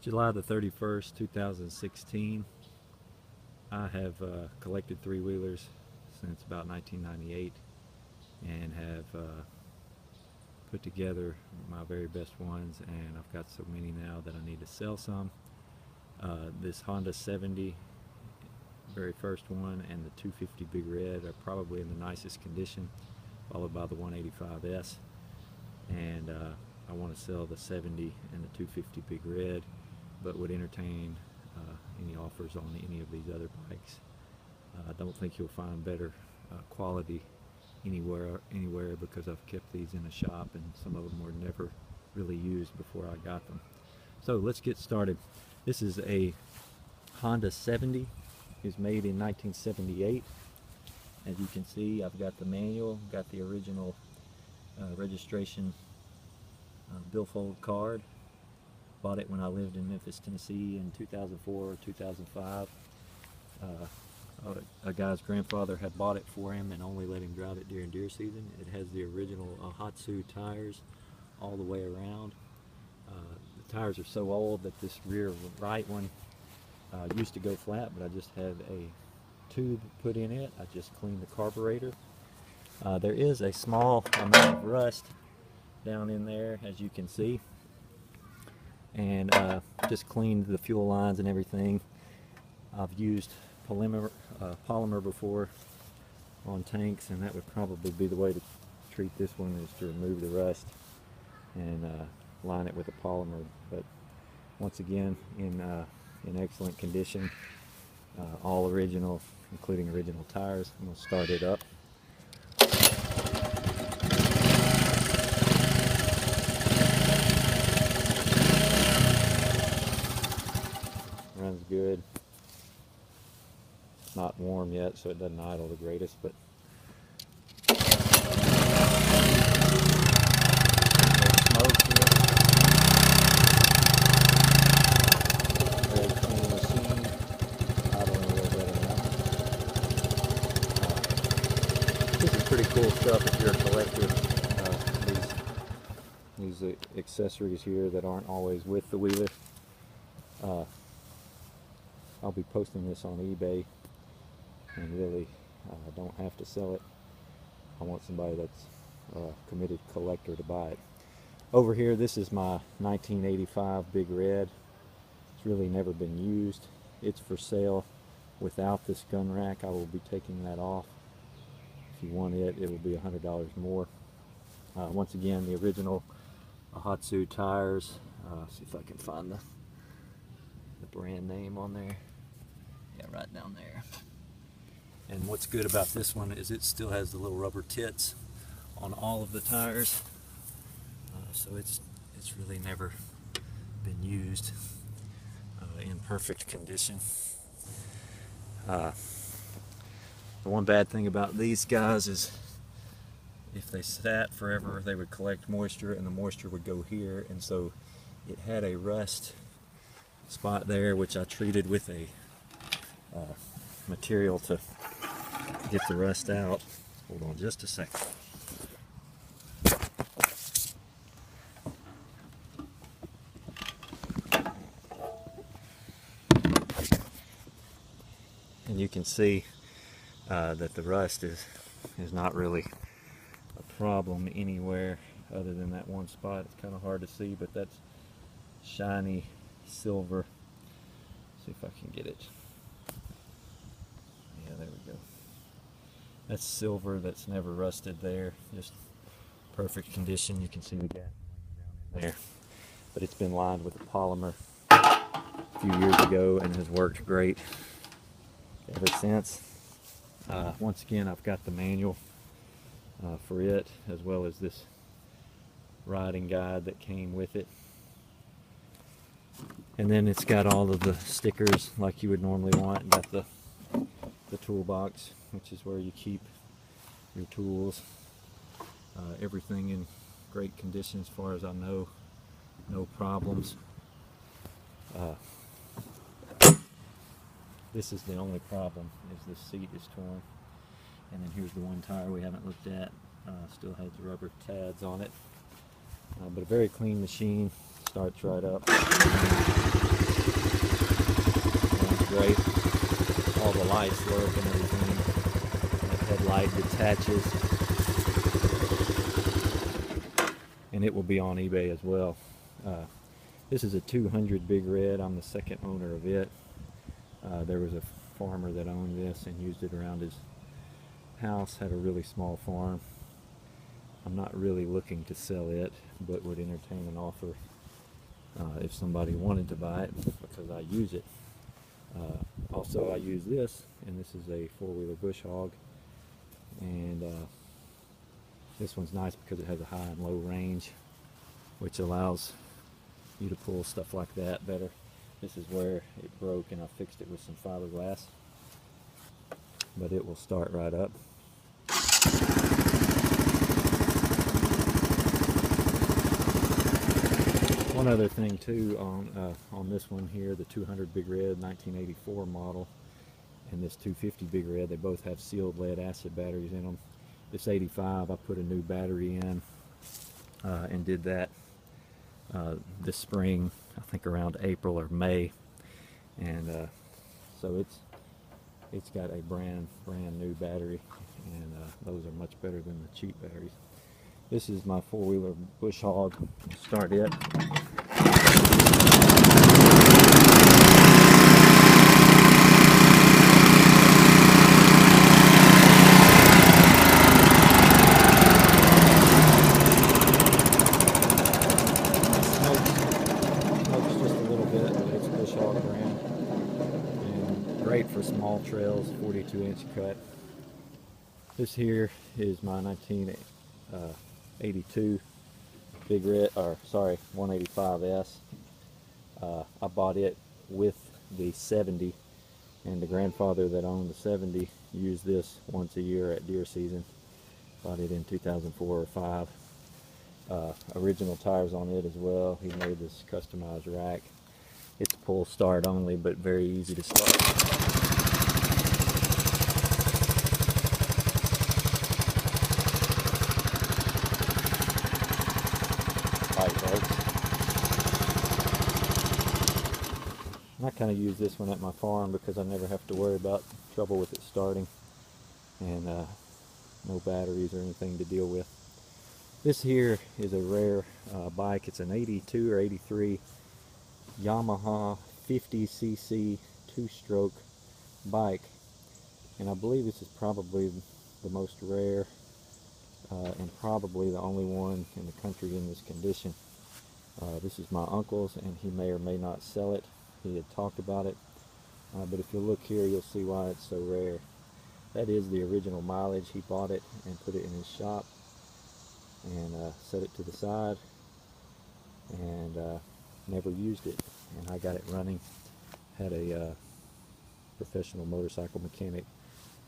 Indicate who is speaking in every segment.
Speaker 1: July the 31st, 2016. I have collected three-wheelers since about 1998 and have put together my very best ones, and I've got so many now that I need to sell some. This Honda 70, very first one, and the 250 Big Red are probably in the nicest condition, followed by the 185S. And I want to sell the 70 and the 250 Big Red, but would entertain any offers on any of these other bikes. I don't think you'll find better quality anywhere because I've kept these in a shop, and some of them were never really used before I got them. So let's get started. This is a Honda 70. It was made in 1978. As you can see, I've got the manual, got the original registration billfold card. Bought it when I lived in Memphis, Tennessee in 2004 or 2005. A guy's grandfather had bought it for him and only let him drive it during deer season. It has the original Hatsu tires all the way around. The tires are so old that this rear right one used to go flat, but I just had a tube put in it. I just cleaned the carburetor. There is a small amount of rust down in there, as you can see, and just cleaned the fuel lines and everything. I've used polymer before on tanks, and that would probably be the way to treat this one, is to remove the rust and line it with a polymer. But once again, in excellent condition, all original, including original tires. I'm going to start it up. Runs good. It's not warm yet, so it doesn't idle the greatest, but smoke here. Very clean machine. Idling a little better now. This is pretty cool stuff if you're a collector. These accessories here that aren't always with the wheeler. I'll be posting this on eBay, and really don't have to sell it. I want somebody that's a committed collector to buy it. Over here, this is my 1985 Big Red. It's really never been used. It's for sale without this gun rack. I will be taking that off. If you want it, it will be $100 more. Once again, the original Hatsu tires. See if I can find the brand name on there. Yeah, right down there. And what's good about this one is it still has the little rubber tits on all of the tires, so it's really never been used, in perfect condition. The one bad thing about these guys is if they sat forever, they would collect moisture, and the moisture would go here, and so it had a rust spot there, which I treated with a material to get the rust out. Hold on just a second. And you can see that the rust is not really a problem anywhere other than that one spot. It's kind of hard to see, but that's shiny silver. See if I can get it. Yeah, there we go. That's silver that's never rusted there. Just perfect condition. You can see the gap down in there. But it's been lined with a polymer a few years ago and has worked great ever since. Once again, I've got the manual for it, as well as this riding guide that came with it. And then it's got all of the stickers like you would normally want. Got the toolbox, which is where you keep your tools. Everything in great condition as far as I know. No problems. This is the only problem, is this seat is torn. And then here's the one tire we haven't looked at. Still has the rubber tabs on it. But a very clean machine. starts right up. Sounds great. All the lights work and everything. That headlight detaches. And it will be on eBay as well. This is a 200 Big Red. I'm the second owner of it. There was a farmer that owned this and used it around his house, had a really small farm. I'm not really looking to sell it, but would entertain an offer if somebody wanted to buy it, because I use it. Also, I use this, and this is a four-wheeler bush hog, and this one's nice because it has a high and low range, which allows you to pull stuff like that better. This is where it broke, and I fixed it with some fiberglass, but it will start right up. One other thing too on this one here, the 200 Big Red 1984 model and this 250 Big Red, they both have sealed lead acid batteries in them. This 85, I put a new battery in and did that this spring, I think around April or May, and so it's got a brand new battery, and those are much better than the cheap batteries. This is my four-wheeler bush hog. Start it. Smokes just a little bit, but it's bush hog brand. And great for small trails, 42-inch cut. This here is my 1982 Big Red, or sorry, 185S. I bought it with the 70, and the grandfather that owned the 70 used this once a year at deer season. Bought it in 2004 or 5. Original tires on it as well. He made this customized rack. It's pull start only, but very easy to start. I kind of use this one at my farm because I never have to worry about trouble with it starting, and no batteries or anything to deal with. This here is a rare bike. It's an 82 or 83 Yamaha 50cc two-stroke bike, and I believe this is probably the most rare and probably the only one in the country in this condition. This is my uncle's, and he may or may not sell it. He had talked about it, but if you look here, you'll see why it's so rare. That is the original mileage. He bought it and put it in his shop and set it to the side, and never used it. And I got it running. Had a professional motorcycle mechanic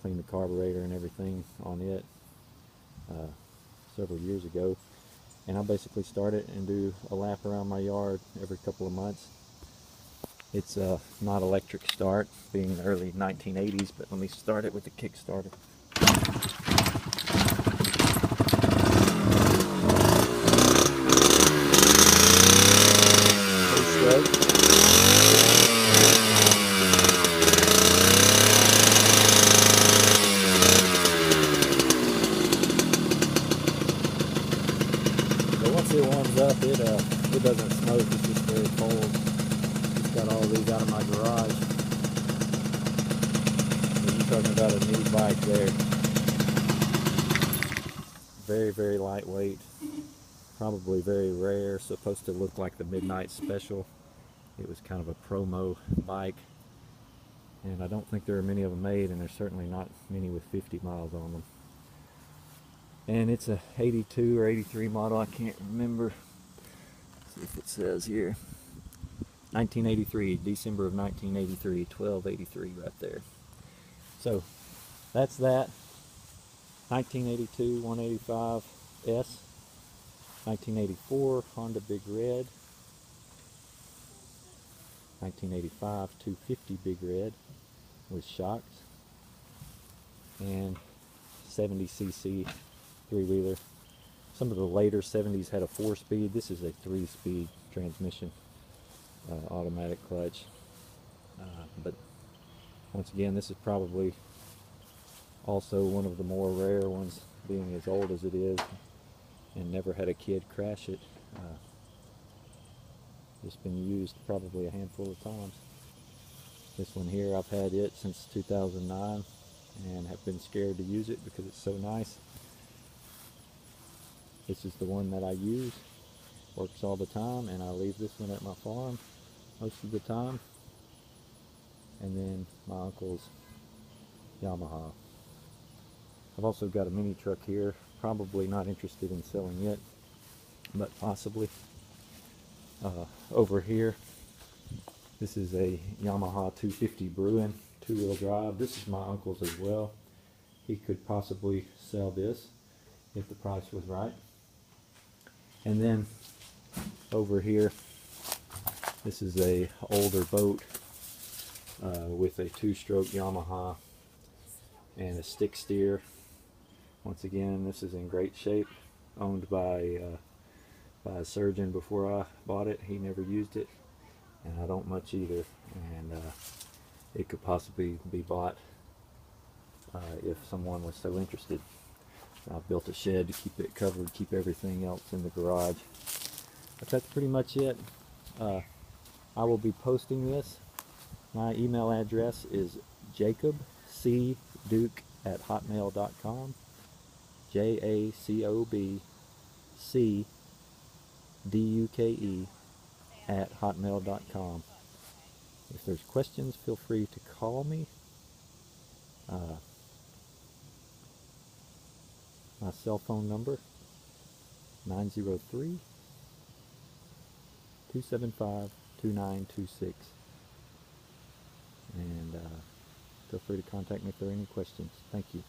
Speaker 1: clean the carburetor and everything on it several years ago, and I basically start it and do a lap around my yard every couple of months. It's not electric start, being the early 1980s, but let me start it with the Kickstarter. So once it warms up, it doesn't smoke, it's just very cold. Got all these out of my garage. So you're talking about a new bike there. Very, very lightweight. Probably very rare. Supposed to look like the Midnight Special. It was kind of a promo bike. And I don't think there are many of them made, and there's certainly not many with 50 miles on them. And it's a 82 or 83 model. I can't remember. Let's see if it says here. 1983, December of 1983, 1283 right there. So that's that. 1982 185S, 1984 Honda Big Red, 1985 250 Big Red with shocks, and 70cc three-wheeler. Some of the later 70s had a 4-speed. This is a 3-speed transmission, automatic clutch. But once again, this is probably also one of the more rare ones, being as old as it is, and never had a kid crash it. It's been used probably a handful of times. This one here, I've had it since 2009 and have been scared to use it because it's so nice. This is the one that I use, works all the time, and I leave this one at my farm most of the time. And then my uncle's Yamaha. I've also got a mini truck here, probably not interested in selling it, but possibly. Over here, this is a Yamaha 250 Bruin, two-wheel drive. This is my uncle's as well. He could possibly sell this if the price was right. And then over here, this is a older boat with a two-stroke Yamaha and a stick steer. Once again, this is in great shape, owned by a surgeon before I bought it. He never used it, and I don't much either, and it could possibly be bought if someone was so interested. I've built a shed to keep it covered, keep everything else in the garage. But that's pretty much it. I will be posting this. My email address is jacobcduke@hotmail.com. JACOBCDUKE@hotmail.com. If there's questions, feel free to call me. My cell phone number, 903-275-2926. And feel free to contact me if there are any questions. Thank you.